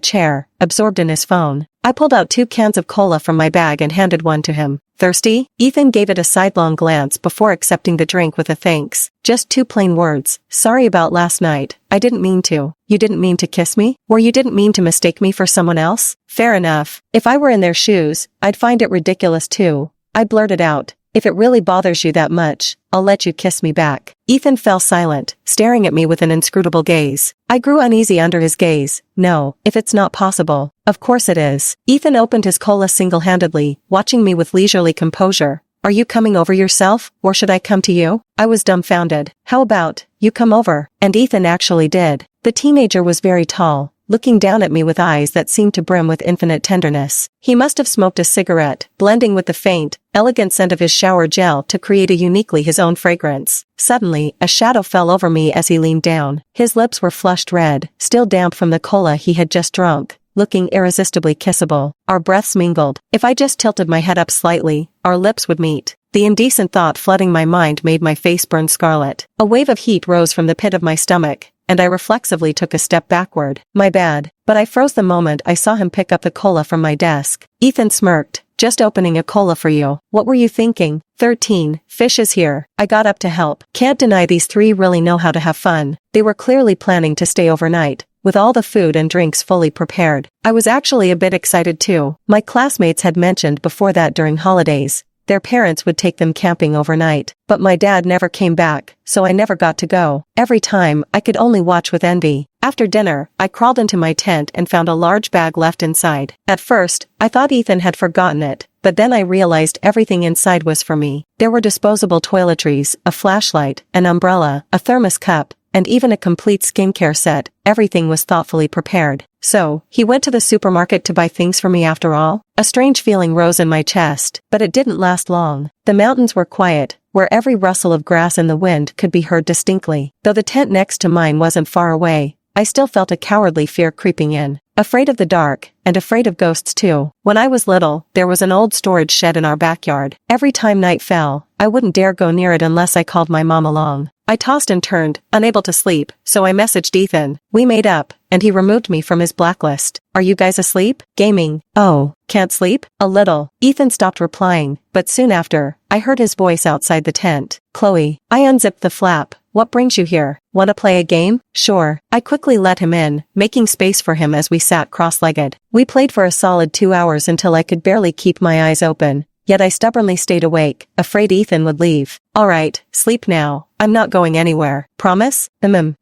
chair, absorbed in his phone. I pulled out 2 cans of cola from my bag and handed one to him. Thirsty? Ethan gave it a sidelong glance before accepting the drink with a thanks. Just 2 plain words. Sorry about last night. I didn't mean to. You didn't mean to kiss me? Or you didn't mean to mistake me for someone else? Fair enough. If I were in their shoes, I'd find it ridiculous too. I blurted out. If it really bothers you that much, I'll let you kiss me back. Ethan fell silent, staring at me with an inscrutable gaze. I grew uneasy under his gaze. No, if it's not possible. Of course it is. Ethan opened his cola single-handedly, watching me with leisurely composure. Are you coming over yourself, or should I come to you? I was dumbfounded. How about, you come over? And Ethan actually did. The teenager was very tall, looking down at me with eyes that seemed to brim with infinite tenderness. He must have smoked a cigarette, blending with the faint, elegant scent of his shower gel to create a uniquely his own fragrance. Suddenly, a shadow fell over me as he leaned down. His lips were flushed red, still damp from the cola he had just drunk, looking irresistibly kissable. Our breaths mingled. If I just tilted my head up slightly, our lips would meet. The indecent thought flooding my mind made my face burn scarlet. A wave of heat rose from the pit of my stomach, and I reflexively took a step backward. My bad. But I froze the moment I saw him pick up the cola from my desk. Ethan smirked. Just opening a cola for you. What were you thinking? 13. Fish is here. I got up to help. Can't deny these 3 really know how to have fun. They were clearly planning to stay overnight, with all the food and drinks fully prepared. I was actually a bit excited too. My classmates had mentioned before that during holidays, their parents would take them camping overnight. But my dad never came back, so I never got to go. Every time, I could only watch with envy. After dinner, I crawled into my tent and found a large bag left inside. At first, I thought Ethan had forgotten it, but then I realized everything inside was for me. There were disposable toiletries, a flashlight, an umbrella, a thermos cup, and even a complete skincare set. Everything was thoughtfully prepared. So, he went to the supermarket to buy things for me after all? A strange feeling rose in my chest, but it didn't last long. The mountains were quiet, where every rustle of grass in the wind could be heard distinctly. Though the tent next to mine wasn't far away, I still felt a cowardly fear creeping in. Afraid of the dark, and afraid of ghosts too. When I was little, there was an old storage shed in our backyard. Every time night fell, I wouldn't dare go near it unless I called my mom along. I tossed and turned, unable to sleep, so I messaged Ethan. We made up, and he removed me from his blacklist. Are you guys asleep? Gaming. Oh, can't sleep? A little. Ethan stopped replying, but soon after, I heard his voice outside the tent. Chloe. I unzipped the flap. What brings you here? Want to play a game? Sure. I quickly let him in, making space for him as we sat cross-legged. We played for a solid 2 hours until I could barely keep my eyes open. Yet I stubbornly stayed awake, afraid Ethan would leave. Alright, sleep now. I'm not going anywhere. Promise?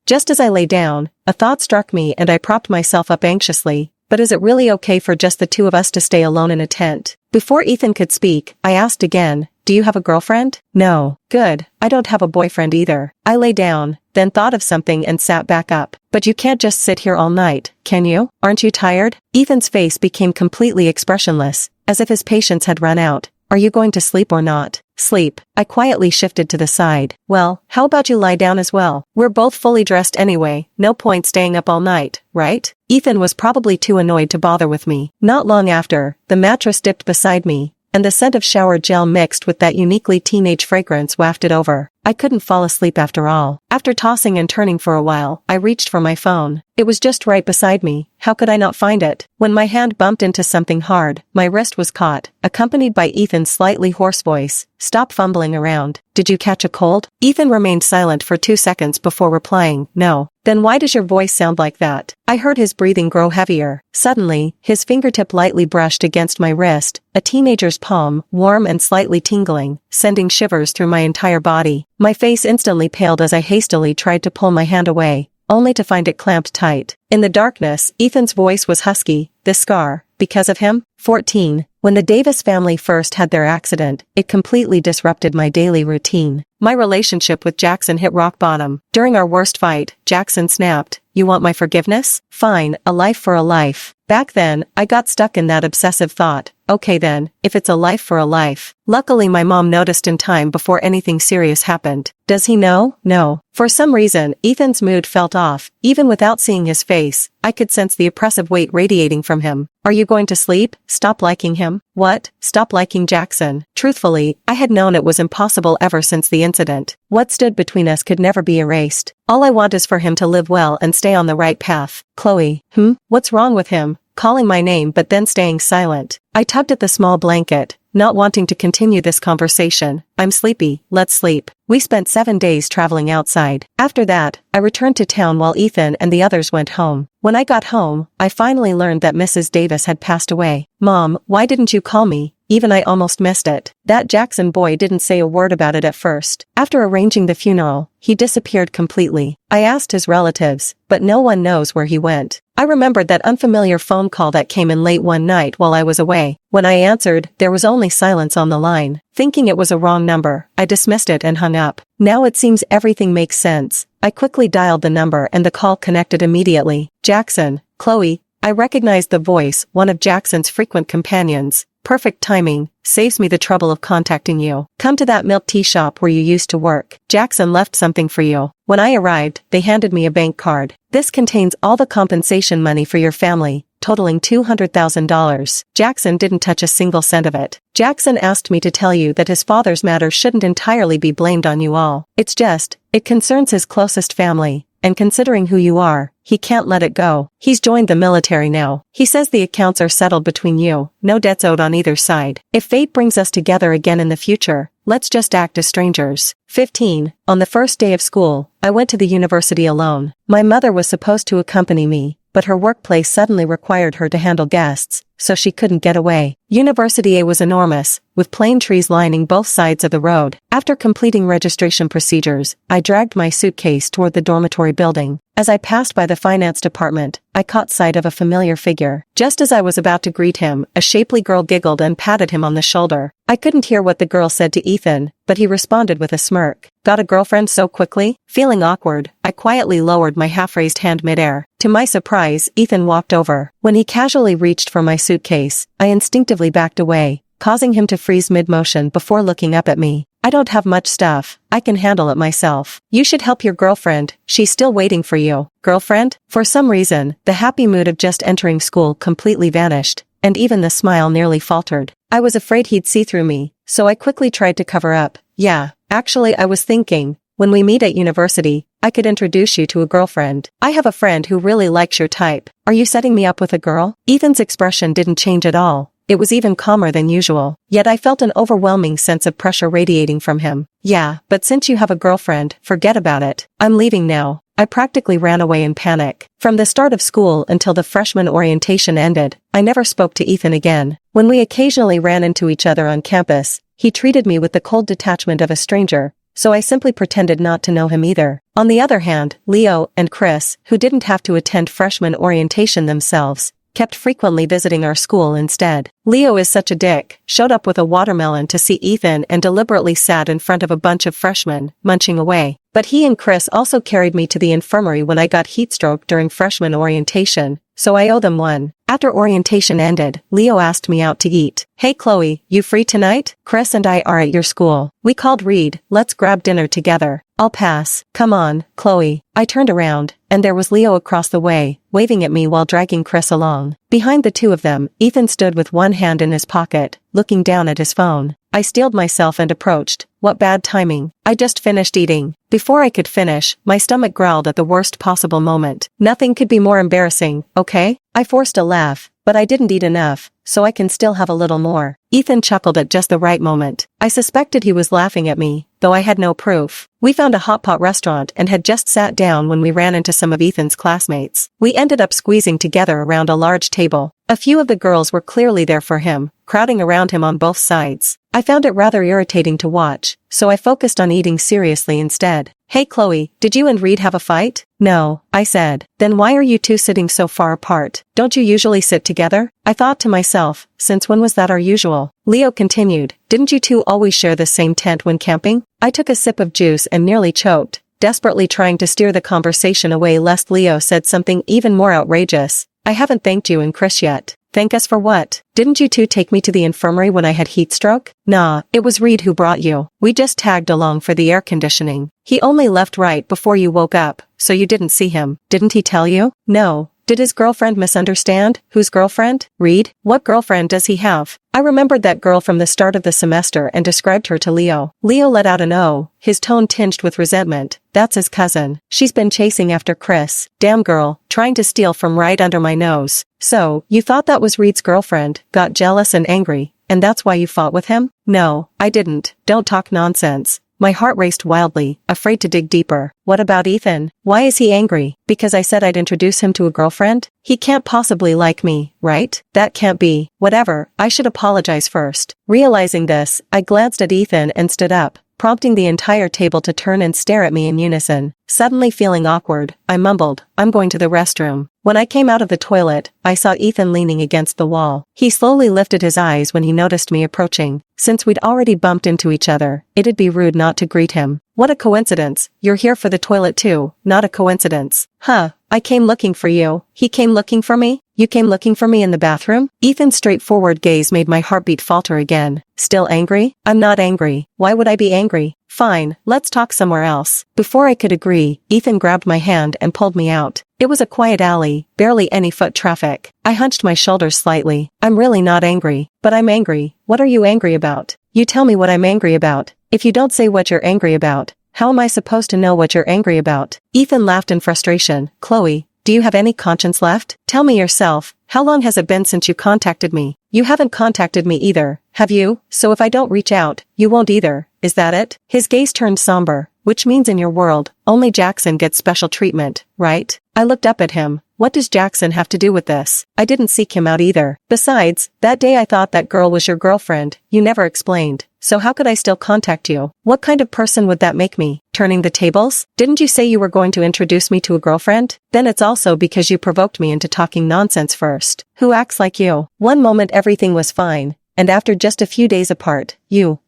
Just as I lay down, a thought struck me and I propped myself up anxiously. But is it really okay for just the two of us to stay alone in a tent? Before Ethan could speak, I asked again, do you have a girlfriend? No. Good. I don't have a boyfriend either. I lay down, then thought of something and sat back up. But you can't just sit here all night, can you? Aren't you tired? Ethan's face became completely expressionless, as if his patience had run out. Are you going to sleep or not? Sleep. I quietly shifted to the side. Well, how about you lie down as well? We're both fully dressed anyway, no point staying up all night, right? Ethan was probably too annoyed to bother with me. Not long after, the mattress dipped beside me, and the scent of shower gel mixed with that uniquely teenage fragrance wafted over. I couldn't fall asleep after all. After tossing and turning for a while, I reached for my phone. It was just right beside me. How could I not find it? When my hand bumped into something hard, my wrist was caught, accompanied by Ethan's slightly hoarse voice. Stop fumbling around. Did you catch a cold? Ethan remained silent for 2 seconds before replying, no. Then why does your voice sound like that? I heard his breathing grow heavier. Suddenly, his fingertip lightly brushed against my wrist, a teenager's palm, warm and slightly tingling, sending shivers through my entire body. My face instantly paled as I hastily tried to pull my hand away, only to find it clamped tight. In the darkness, Ethan's voice was husky. This scar, because of him? 14. When the Davis family first had their accident, it completely disrupted my daily routine. My relationship with Jackson hit rock bottom. During our worst fight, Jackson snapped, "You want my forgiveness? Fine, a life for a life." Back then, I got stuck in that obsessive thought. Okay then, if it's a life for a life. Luckily my mom noticed in time before anything serious happened. Does he know? No. For some reason, Ethan's mood felt off. Even without seeing his face, I could sense the oppressive weight radiating from him. Are you going to sleep? Stop liking him? What? Stop liking Jackson? Truthfully, I had known it was impossible ever since the incident. What stood between us could never be erased. All I want is for him to live well and stay on the right path. Chloe. What's wrong with him? Calling my name but then staying silent. I tugged at the small blanket, not wanting to continue this conversation. I'm sleepy, let's sleep. We spent 7 days traveling outside. After that, I returned to town while Ethan and the others went home. When I got home, I finally learned that Mrs. Davis had passed away. Mom, why didn't you call me? Even I almost missed it. That Jackson boy didn't say a word about it at first. After arranging the funeral, he disappeared completely. I asked his relatives, but no one knows where he went. I remembered that unfamiliar phone call that came in late one night while I was away. When I answered, there was only silence on the line. Thinking it was a wrong number, I dismissed it and hung up. Now it seems everything makes sense. I quickly dialed the number and the call connected immediately. Jackson. Chloe. I recognized the voice, one of Jackson's frequent companions. Perfect timing, saves me the trouble of contacting you. Come to that milk tea shop where you used to work. Jackson left something for you. When I arrived, they handed me a bank card. This contains all the compensation money for your family, totaling $200,000. Jackson didn't touch a single cent of it. Jackson asked me to tell you that his father's matter shouldn't entirely be blamed on you all. It's just, it concerns his closest family, and considering who you are, he can't let it go. He's joined the military now. He says the accounts are settled between you, no debts owed on either side. If fate brings us together again in the future, let's just act as strangers. 15. On the first day of school, I went to the university alone. My mother was supposed to accompany me, but her workplace suddenly required her to handle guests, so she couldn't get away. University A was enormous, with plane trees lining both sides of the road. After completing registration procedures, I dragged my suitcase toward the dormitory building. As I passed by the finance department, I caught sight of a familiar figure. Just as I was about to greet him, a shapely girl giggled and patted him on the shoulder. I couldn't hear what the girl said to Ethan, but he responded with a smirk. Got a girlfriend so quickly? Feeling awkward, I quietly lowered my half-raised hand midair. To my surprise, Ethan walked over. When he casually reached for my suitcase, I instinctively backed away, causing him to freeze mid-motion before looking up at me. I don't have much stuff. I can handle it myself. You should help your girlfriend. She's still waiting for you. Girlfriend? For some reason, the happy mood of just entering school completely vanished, and even the smile nearly faltered. I was afraid he'd see through me, so I quickly tried to cover up. Yeah, actually I was thinking, when we meet at university, I could introduce you to a girlfriend. I have a friend who really likes your type. Are you setting me up with a girl? Ethan's expression didn't change at all. It was even calmer than usual, yet I felt an overwhelming sense of pressure radiating from him. Yeah, but since you have a girlfriend, forget about it. I'm leaving now. I practically ran away in panic. From the start of school until the freshman orientation ended, I never spoke to Ethan again. When we occasionally ran into each other on campus, he treated me with the cold detachment of a stranger, so I simply pretended not to know him either. On the other hand, Leo and Chris, who didn't have to attend freshman orientation themselves, kept frequently visiting our school instead. Leo is such a dick, showed up with a watermelon to see Ethan and deliberately sat in front of a bunch of freshmen, munching away. But he and Chris also carried me to the infirmary when I got heatstroke during freshman orientation, so I owe them one. After orientation ended, Leo asked me out to eat. Hey Chloe, you free tonight? Chris and I are at your school. We called Reed, let's grab dinner together. I'll pass. Come on, Chloe. I turned around, and there was Leo across the way, waving at me while dragging Chris along. Behind the two of them, Ethan stood with one hand in his pocket, looking down at his phone. I steeled myself and approached. What bad timing. I just finished eating. Before I could finish, my stomach growled at the worst possible moment. Nothing could be more embarrassing, okay? I forced a laugh, but I didn't eat enough, so I can still have a little more. Ethan chuckled at just the right moment. I suspected he was laughing at me, though I had no proof. We found a hot pot restaurant and had just sat down when we ran into some of Ethan's classmates. We ended up squeezing together around a large table. A few of the girls were clearly there for him, crowding around him on both sides. I found it rather irritating to watch, so I focused on eating seriously instead. Hey Chloe, did you and Reed have a fight? No, I said. Then why are you two sitting so far apart? Don't you usually sit together? I thought to myself, since when was that our usual? Leo continued, didn't you two always share the same tent when camping? I took a sip of juice and nearly choked, desperately trying to steer the conversation away lest Leo said something even more outrageous. I haven't thanked you and Chris yet. Thank us for what? Didn't you two take me to the infirmary when I had heat stroke? Nah, it was Reed who brought you. We just tagged along for the air conditioning. He only left right before you woke up, so you didn't see him. Didn't he tell you? No. Did his girlfriend misunderstand? Whose girlfriend? Reed? What girlfriend does he have? I remembered that girl from the start of the semester and described her to Leo. Leo let out an "oh," his tone tinged with resentment. That's his cousin. She's been chasing after Chris. Damn girl, trying to steal from right under my nose. So, you thought that was Reed's girlfriend, got jealous and angry, and that's why you fought with him? No, I didn't. Don't talk nonsense. My heart raced wildly, afraid to dig deeper. What about Ethan? Why is he angry? Because I said I'd introduce him to a girlfriend? He can't possibly like me, right? That can't be. Whatever, I should apologize first. Realizing this, I glanced at Ethan and stood up, prompting the entire table to turn and stare at me in unison. Suddenly feeling awkward, I mumbled, I'm going to the restroom. When I came out of the toilet, I saw Ethan leaning against the wall. He slowly lifted his eyes when he noticed me approaching. Since we'd already bumped into each other, it'd be rude not to greet him. What a coincidence. You're here for the toilet too. Not a coincidence. Huh. I came looking for you. He came looking for me? You came looking for me in the bathroom? Ethan's straightforward gaze made my heartbeat falter again. Still angry? I'm not angry. Why would I be angry? Fine, let's talk somewhere else. Before I could agree, Ethan grabbed my hand and pulled me out. It was a quiet alley, barely any foot traffic. I hunched my shoulders slightly. I'm really not angry. But I'm angry. What are you angry about? You tell me what I'm angry about. If you don't say what you're angry about, how am I supposed to know what you're angry about? Ethan laughed in frustration. Chloe, do you have any conscience left? Tell me yourself, how long has it been since you contacted me? You haven't contacted me either, have you? So if I don't reach out, you won't either, is that it? His gaze turned somber, which means in your world, only Jackson gets special treatment, right? I looked up at him, What does Jackson have to do with this? I didn't seek him out either. Besides, that day I thought that girl was your girlfriend. You never explained. So how could I still contact you? What kind of person would that make me? Turning the tables? Didn't you say you were going to introduce me to a girlfriend? Then it's also because you provoked me into talking nonsense first. Who acts like you? One moment everything was fine, and after just a few days apart, you.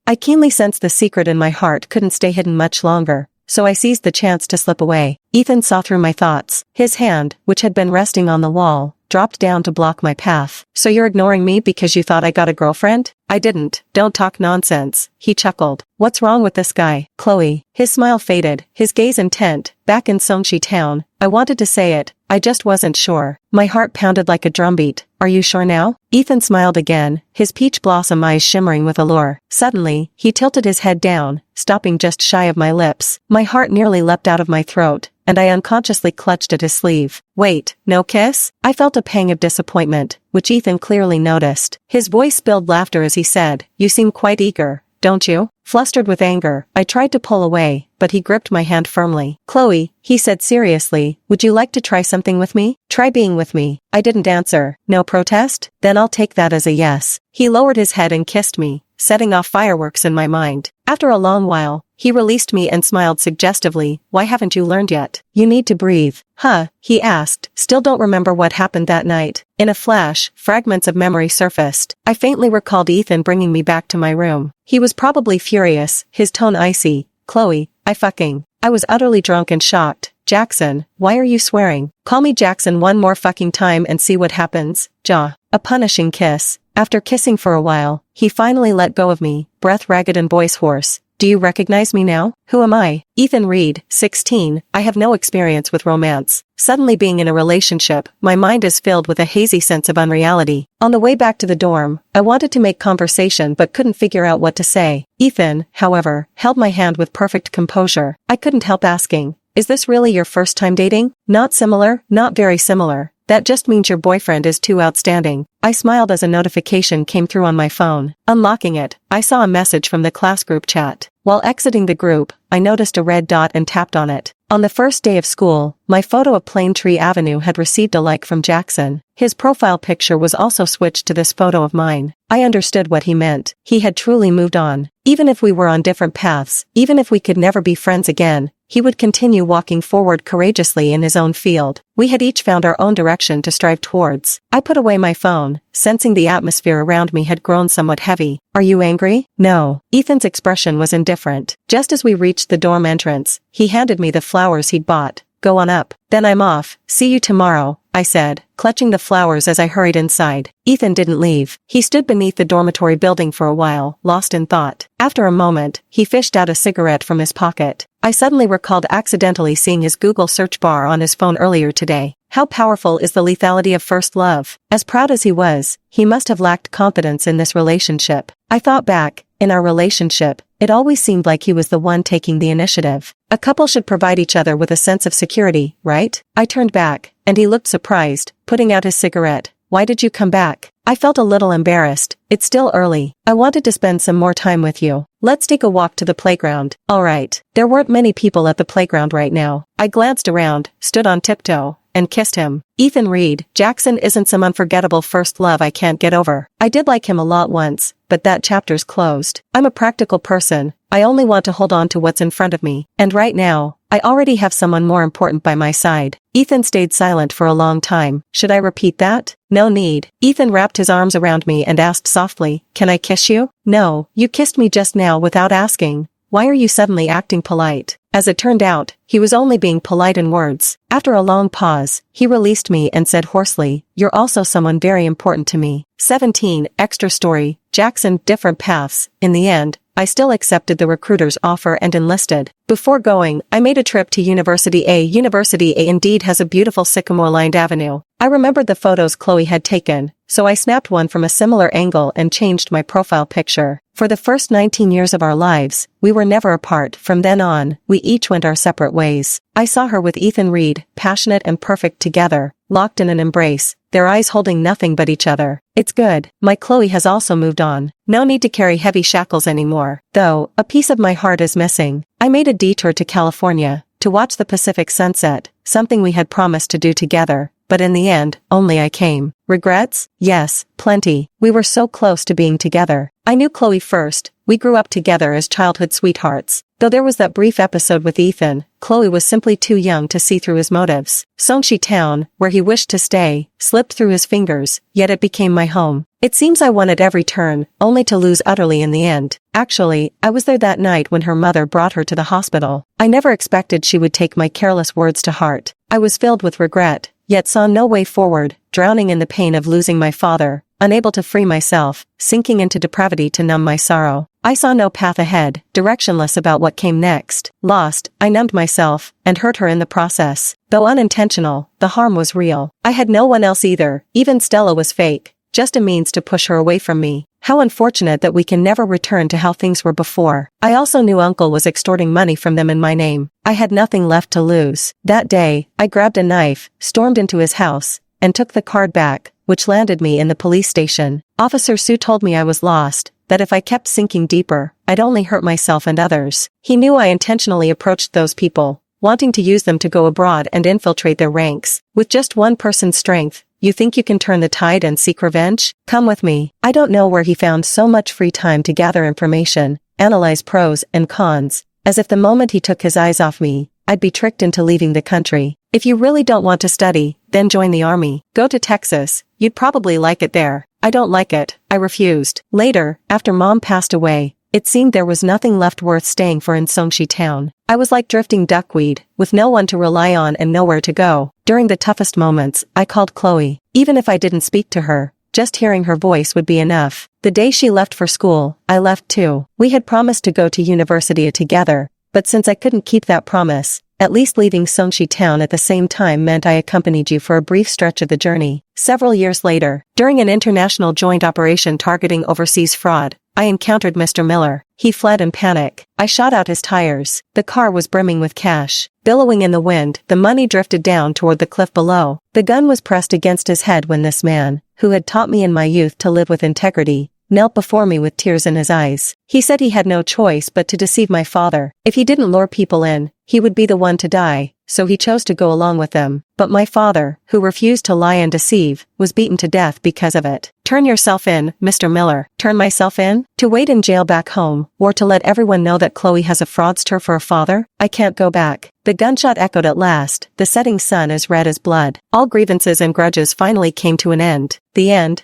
I keenly sensed the secret in my heart couldn't stay hidden much longer, so I seized the chance to slip away. Ethan saw through my thoughts. His hand, which had been resting on the wall, dropped down to block my path. So you're ignoring me because you thought I got a girlfriend? I didn't. Don't talk nonsense. He chuckled. What's wrong with this guy? Chloe. His smile faded, his gaze intent. Back in Songshi town. I wanted to say it. I just wasn't sure. My heart pounded like a drumbeat. Are you sure now? Ethan smiled again, his peach blossom eyes shimmering with allure. Suddenly, he tilted his head down, stopping just shy of my lips. My heart nearly leapt out of my throat, and I unconsciously clutched at his sleeve. Wait, no kiss? I felt a pang of disappointment, which Ethan clearly noticed. His voice spilled laughter as he said, You seem quite eager, don't you? Flustered with anger, I tried to pull away, but he gripped my hand firmly. Chloe, he said seriously, would you like to try something with me? Try being with me. I didn't answer. No protest? Then I'll take that as a yes. He lowered his head and kissed me, setting off fireworks in my mind. After a long while, he released me and smiled suggestively. Why haven't you learned yet? You need to breathe. Huh? He asked. Still don't remember what happened that night. In a flash, fragments of memory surfaced. I faintly recalled Ethan bringing me back to my room. He was probably furious, his tone icy. Chloe, I was utterly drunk and shocked. Jackson, why are you swearing? Call me Jackson one more fucking time and see what happens. Jaw. A punishing kiss. After kissing for a while, he finally let go of me, breath ragged and voice hoarse. Do you recognize me now? Who am I? Ethan Reed, 16. I have no experience with romance. Suddenly being in a relationship, my mind is filled with a hazy sense of unreality. On the way back to the dorm, I wanted to make conversation but couldn't figure out what to say. Ethan, however, held my hand with perfect composure. I couldn't help asking, is this really your first time dating? Not similar, not very similar. That just means your boyfriend is too outstanding. I smiled as a notification came through on my phone. Unlocking it, I saw a message from the class group chat. While exiting the group, I noticed a red dot and tapped on it. On the first day of school, my photo of Plane Tree Avenue had received a like from Jackson. His profile picture was also switched to this photo of mine. I understood what he meant. He had truly moved on. Even if we were on different paths, even if we could never be friends again, he would continue walking forward courageously in his own field. We had each found our own direction to strive towards. I put away my phone, sensing the atmosphere around me had grown somewhat heavy. Are you angry? No. Ethan's expression was indifferent. Just as we reached the dorm entrance, he handed me the flowers he'd bought. Go on up. Then I'm off. See you tomorrow, I said, clutching the flowers as I hurried inside. Ethan didn't leave. He stood beneath the dormitory building for a while, lost in thought. After a moment, he fished out a cigarette from his pocket. I suddenly recalled accidentally seeing his Google search bar on his phone earlier today. How powerful is the lethality of first love? As proud as he was, he must have lacked confidence in this relationship. I thought back, in our relationship, it always seemed like he was the one taking the initiative. A couple should provide each other with a sense of security, right? I turned back, and he looked surprised, putting out his cigarette. Why did you come back? I felt a little embarrassed. It's still early. I wanted to spend some more time with you. Let's take a walk to the playground. All right. There weren't many people at the playground right now. I glanced around, stood on tiptoe, and kissed him. Ethan Reed, Jackson isn't some unforgettable first love I can't get over. I did like him a lot once, but that chapter's closed. I'm a practical person. I only want to hold on to what's in front of me. And right now, I already have someone more important by my side. Ethan stayed silent for a long time. Should I repeat that? No need. Ethan wrapped his arms around me and asked softly, Can I kiss you? No, you kissed me just now without asking. Why are you suddenly acting polite? As it turned out, he was only being polite in words. After a long pause, he released me and said hoarsely, You're also someone very important to me. 17. Extra story. Jackson, different paths. In the end, I still accepted the recruiter's offer and enlisted. Before going, I made a trip to University A. University A indeed has a beautiful sycamore-lined avenue. I remembered the photos Chloe had taken, so I snapped one from a similar angle and changed my profile picture. For the first 19 years of our lives, we were never apart. From then on, we each went our separate ways. I saw her with Ethan Reed, passionate and perfect together, locked in an embrace, their eyes holding nothing but each other. It's good. My Chloe has also moved on. No need to carry heavy shackles anymore. Though, a piece of my heart is missing. I made a detour to California, to watch the Pacific sunset, something we had promised to do together, but in the end, only I came. Regrets? Yes, plenty. We were so close to being together. I knew Chloe first. We grew up together as childhood sweethearts. Though there was that brief episode with Ethan, Chloe was simply too young to see through his motives. Songshi Town, where he wished to stay, slipped through his fingers, yet it became my home. It seems I won at every turn, only to lose utterly in the end. Actually, I was there that night when her mother brought her to the hospital. I never expected she would take my careless words to heart. I was filled with regret, yet saw no way forward, drowning in the pain of losing my father, unable to free myself, sinking into depravity to numb my sorrow. I saw no path ahead, directionless about what came next. Lost, I numbed myself, and hurt her in the process. Though unintentional, the harm was real. I had no one else either, even Stella was fake, just a means to push her away from me. How unfortunate that we can never return to how things were before. I also knew Uncle was extorting money from them in my name. I had nothing left to lose. That day, I grabbed a knife, stormed into his house, and took the card back, which landed me in the police station. Officer Sue told me I was lost, that if I kept sinking deeper, I'd only hurt myself and others. He knew I intentionally approached those people, wanting to use them to go abroad and infiltrate their ranks. With just one person's strength, you think you can turn the tide and seek revenge? Come with me. I don't know where he found so much free time to gather information, analyze pros and cons, as if the moment he took his eyes off me, I'd be tricked into leaving the country. If you really don't want to study, then join the army. Go to Texas. You'd probably like it there. I don't like it. I refused. Later, after Mom passed away, it seemed there was nothing left worth staying for in Songshi Town. I was like drifting duckweed, with no one to rely on and nowhere to go. During the toughest moments, I called Chloe. Even if I didn't speak to her, just hearing her voice would be enough. The day she left for school, I left too. We had promised to go to university together, but since I couldn't keep that promise, at least leaving Songshi Town at the same time meant I accompanied you for a brief stretch of the journey. Several years later, during an international joint operation targeting overseas fraud, I encountered Mr. Miller. He fled in panic. I shot out his tires. The car was brimming with cash. Billowing in the wind, the money drifted down toward the cliff below. The gun was pressed against his head when this man, who had taught me in my youth to live with integrity, knelt before me with tears in his eyes. He said he had no choice but to deceive my father. If he didn't lure people in, he would be the one to die, so he chose to go along with them. But my father, who refused to lie and deceive, was beaten to death because of it. Turn yourself in, Mr. Miller. Turn myself in? To wait in jail back home, or to let everyone know that Chloe has a fraudster for a father? I can't go back. The gunshot echoed at last, the setting sun as red as blood. All grievances and grudges finally came to an end. The end.